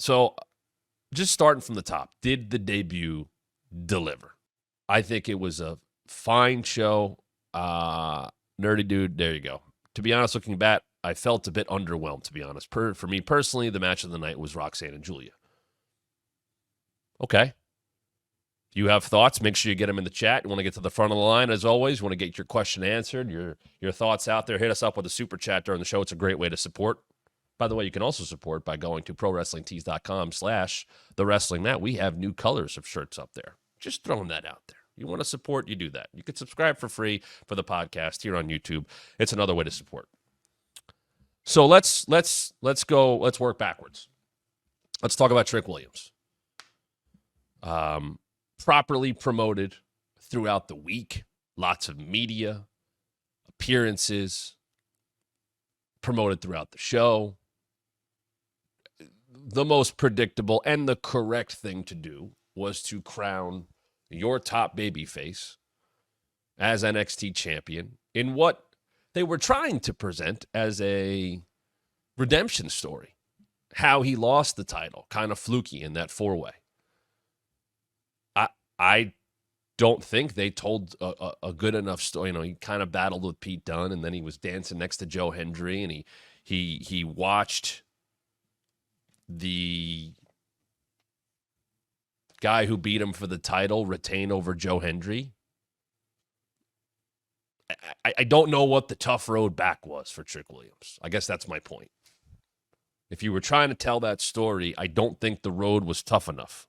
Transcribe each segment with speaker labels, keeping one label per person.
Speaker 1: So just starting from the top, did the debut deliver? I think it was a fine show. Nerdy dude, there you go. To be honest, looking back, I felt a bit underwhelmed, to be honest. For me personally, the match of the night was Roxanne and Julia. Okay. If you have thoughts, make sure you get them in the chat. You want to get to the front of the line, as always. You want to get your question answered, your thoughts out there. Hit us up with a super chat during the show. It's a great way to support. By the way, you can also support by going to prowrestlingtees.com/thewrestlingmat. We have new colors of shirts up there. Just throwing that out there. You want to support, you do that. You can subscribe for free for the podcast here on YouTube. It's another way to support. So let's go. Let's work backwards. Let's talk about Trick Williams. Properly promoted throughout the week. Lots of media appearances promoted throughout the show. The most predictable and the correct thing to do was to crown your top babyface as NXT champion in what they were trying to present as a redemption story. How he lost the title, kind of fluky in that four-way. I don't think they told a good enough story. You know, he kind of battled with Pete Dunne, and then he was dancing next to Joe Hendry, and he watched the guy who beat him for the title retain over Joe Hendry. I don't know what the tough road back was for Trick Williams. I guess that's my point. If you were trying to tell that story, I don't think the road was tough enough.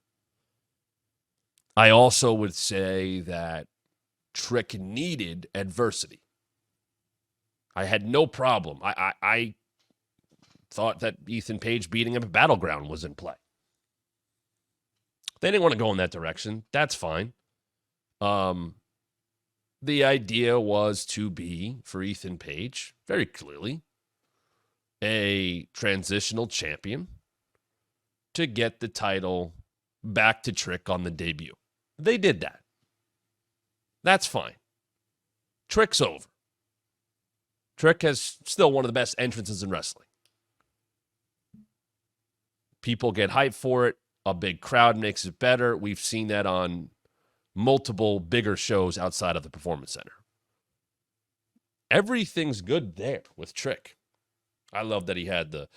Speaker 1: I also would say that Trick needed adversity. I had no problem. I thought that Ethan Page beating him at Battleground was in play. They didn't want to go in that direction. That's fine. The idea was to be, for Ethan Page, very clearly, a transitional champion to get the title back to Trick on the debut. They did that. That's fine. Trick's over. Trick has still one of the best entrances in wrestling. People get hyped for it. A big crowd makes it better. We've seen that on multiple bigger shows outside of the Performance Center. Everything's good there with Trick. I love that he had the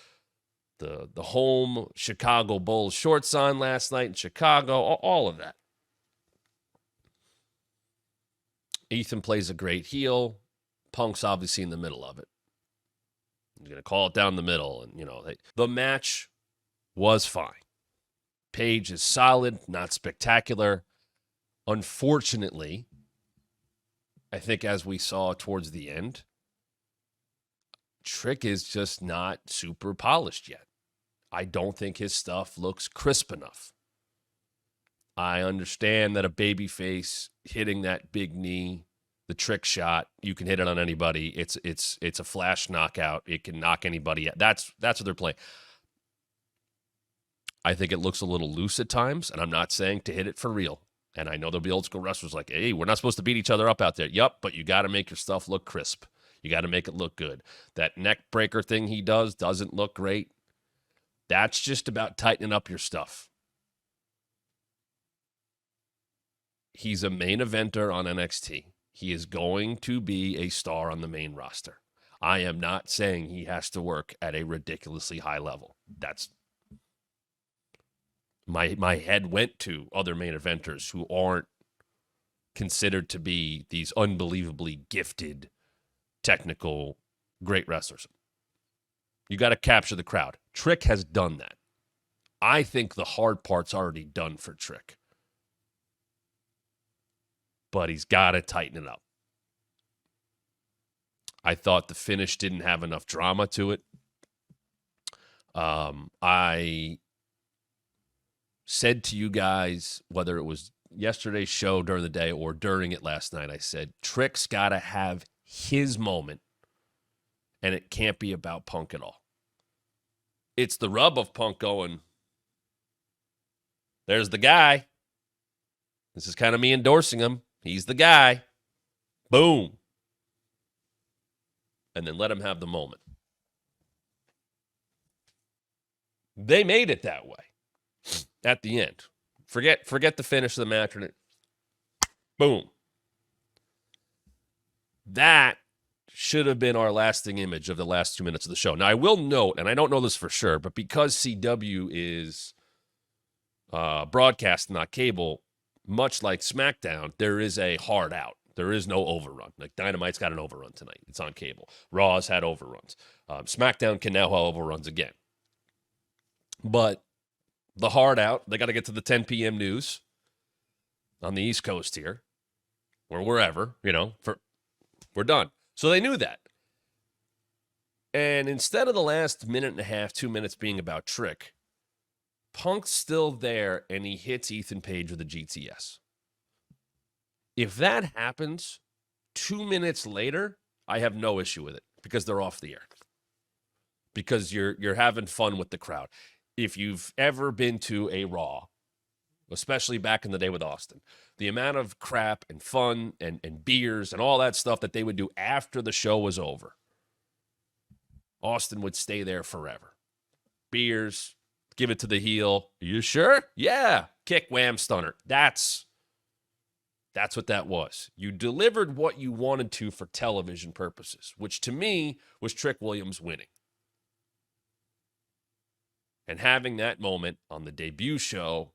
Speaker 1: home Chicago Bulls shorts on last night in Chicago, all of that. Ethan plays a great heel. Punk's obviously in the middle of it. He's going to call it down the middle. And, the match was fine. Page is solid, not spectacular. Unfortunately, I think as we saw towards the end, Trick is just not super polished yet. I don't think his stuff looks crisp enough. I understand that a babyface hitting that big knee, the trick shot, you can hit it on anybody. It's a flash knockout. It can knock anybody out. That's what they're playing. I think it looks a little loose at times, and I'm not saying to hit it for real. And I know there'll be old school wrestlers like, hey, we're not supposed to beat each other up out there. Yep, but you got to make your stuff look crisp. You got to make it look good. That neck breaker thing he does doesn't look great. That's just about tightening up your stuff. He's a main eventer on NXT. He is going to be a star on the main roster. I am not saying he has to work at a ridiculously high level. That's my head went to other main eventers who aren't considered to be these unbelievably gifted, technical, great wrestlers. You got to capture the crowd. Trick has done that. I think the hard part's already done for Trick. But he's got to tighten it up. I thought the finish didn't have enough drama to it. I said to you guys, whether it was yesterday's show during the day or during it last night, I said, Trick's got to have his moment, and it can't be about Punk at all. It's the rub of Punk going, there's the guy. This is kind of me endorsing him. He's the guy. Boom. And then let him have the moment. They made it that way at the end. Forget the finish of the match. Boom. That should have been our lasting image of the last 2 minutes of the show. Now, I will note, and I don't know this for sure, but because CW is broadcast, not cable, much like SmackDown, there is a hard out. There is no overrun. Like Dynamite's got an overrun tonight. It's on cable. Raw's had overruns. SmackDown can now have overruns again. But the hard out, they got to get to the 10 p.m. news on the East Coast here, or wherever, we're done. So they knew that. And instead of the last minute and a half, 2 minutes being about Trick, Punk's still there, and he hits Ethan Page with a GTS. If that happens 2 minutes later, I have no issue with it because they're off the air. Because you're having fun with the crowd. If you've ever been to a Raw, especially back in the day with Austin, the amount of crap and fun and beers and all that stuff that they would do after the show was over, Austin would stay there forever. Beers, give it to the heel. Are you sure? Yeah. Kick, wham, stunner. That's what that was. You delivered what you wanted to for television purposes, which to me was Trick Williams winning. And having that moment on the debut show,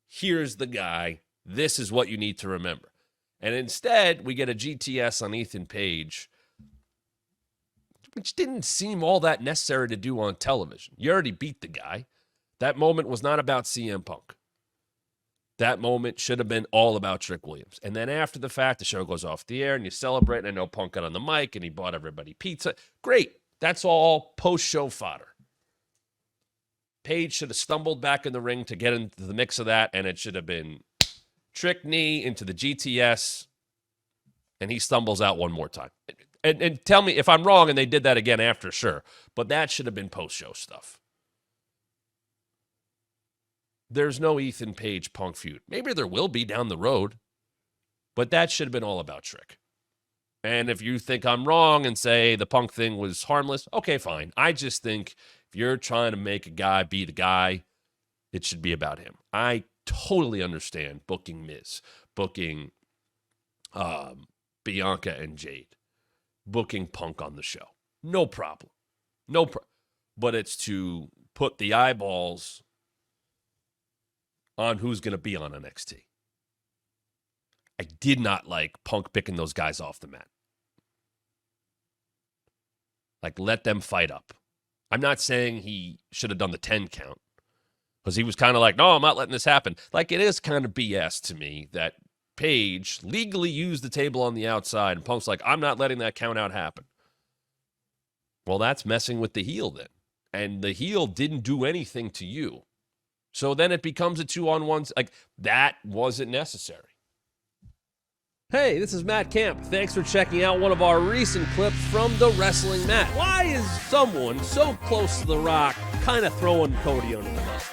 Speaker 1: here's the guy, this is what you need to remember. And instead, we get a GTS on Ethan Page, which didn't seem all that necessary to do on television. You already beat the guy. That moment was not about CM Punk. That moment should have been all about Trick Williams. And then after the fact, the show goes off the air and you celebrate. And I know Punk got on the mic and he bought everybody pizza. Great. That's all post-show fodder. Page should have stumbled back in the ring to get into the mix of that, and it should have been Trick knee into the GTS, and he stumbles out one more time. And tell me if I'm wrong and they did that again after, sure. But that should have been post-show stuff. There's no Ethan Page Punk feud. Maybe there will be down the road, but that should have been all about Trick. And if you think I'm wrong and say the Punk thing was harmless, okay, fine. I just think if you're trying to make a guy be the guy, it should be about him. I totally understand booking Miz, booking Bianca and Jade, booking Punk on the show. No problem. But it's to put the eyeballs on who's going to be on NXT. I did not like Punk picking those guys off the mat. Like, let them fight up. I'm not saying he should have done the 10 count because he was kind of like, no, I'm not letting this happen. Like, it is kind of BS to me that Page legally used the table on the outside and Punk's like, I'm not letting that count out happen. Well, that's messing with the heel then. And the heel didn't do anything to you. So then it becomes a 2-on-1. Like, that wasn't necessary. Hey, this is Matt Camp. Thanks for checking out one of our recent clips from the Wrestling Mat. Why is someone so close to The Rock kind of throwing Cody under the bus?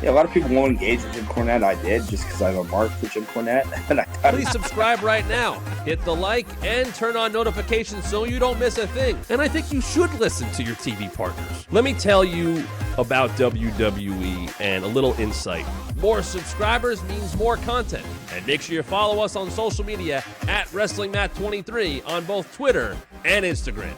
Speaker 2: Yeah, a lot of people won't engage with Jim Cornette. I did, just because I have a mark for Jim Cornette.
Speaker 1: Please subscribe right now. Hit the like and turn on notifications so you don't miss a thing. And I think you should listen to your TV partners. Let me tell you about WWE and a little insight. More subscribers means more content. And make sure you follow us on social media at WrestlingMat23 on both Twitter and Instagram.